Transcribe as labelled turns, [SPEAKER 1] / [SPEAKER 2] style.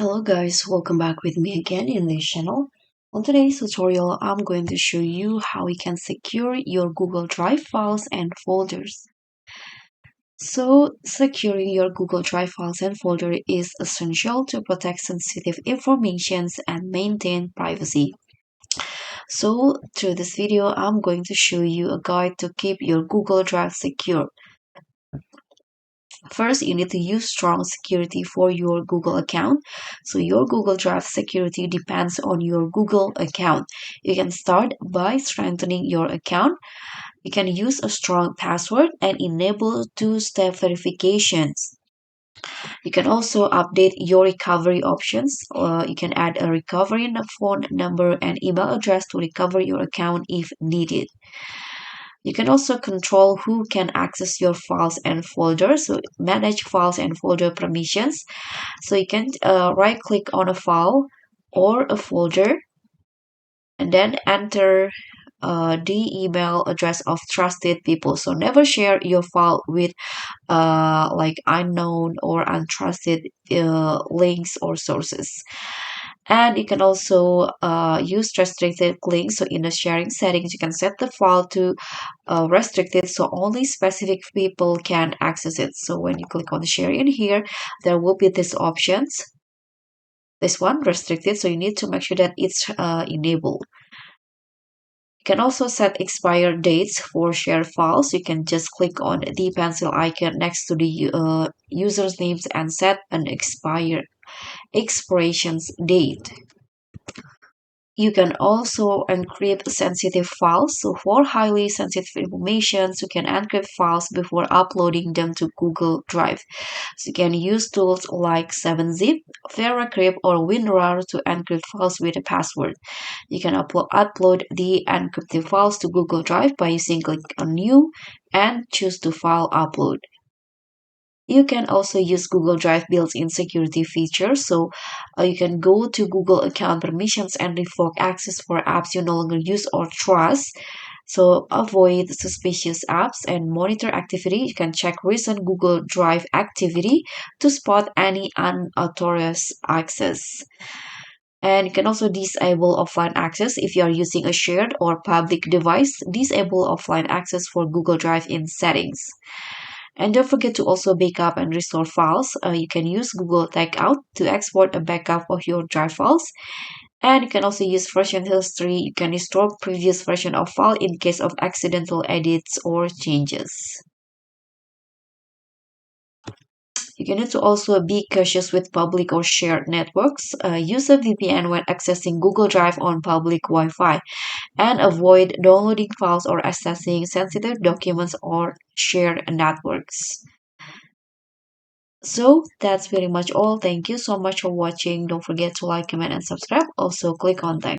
[SPEAKER 1] Hello guys, welcome back with me again in this channel. On today's tutorial, I'm going to show you how you can secure your Google Drive files and folders. So, securing your Google Drive files and folder is essential to protect sensitive information and maintain privacy. So, through this video, I'm going to show you a guide to keep your Google Drive secure. First, you need to use strong security for your Google account. So your Google Drive security depends on your Google account. You can start by strengthening your account. You can use a strong password and enable two-step verifications. You can also update your recovery options. You can add a recovery phone number and email address to recover your account if needed. You can also control who can access your files and folders. So manage files and folder permissions. So you can right click on a file or a folder and then enter the email address of trusted people. So never share your file with like unknown or untrusted links or sources. And you can also use restricted links. So in the sharing settings, you can set the file to restricted, so only specific people can access it. So when you click on share in here, there will be these options. This one restricted, so you need to make sure that it's enabled. You can also set expire dates for share files. You can just click on the pencil icon next to the user's names and set an expirations date. You can also encrypt sensitive files. So for highly sensitive information, you can encrypt files before uploading them to Google Drive. So you can use tools like 7-Zip, VeraCrypt, or WinRAR to encrypt files with a password. You can upload the encrypted files to Google Drive by using click on New and choose to file upload. You can also use Google Drive built-in security features. So you can go to Google account permissions and revoke access for apps you no longer use or trust. So avoid suspicious apps and monitor activity. You can check recent Google Drive activity to spot any unauthorized access. And you can also disable offline access if you are using a shared or public device. Disable offline access for Google Drive in settings. And don't forget to also backup and restore files. You can use Google Takeout to export a backup of your drive files. And you can also use version history. You can restore previous version of file in case of accidental edits or changes. You can need to also be cautious with public or shared networks. Use a VPN when accessing Google Drive on public Wi-Fi. And avoid downloading files or accessing sensitive documents or shared networks. So that's pretty much all. Thank you so much for watching. Don't forget to like, comment, and subscribe. Also click on that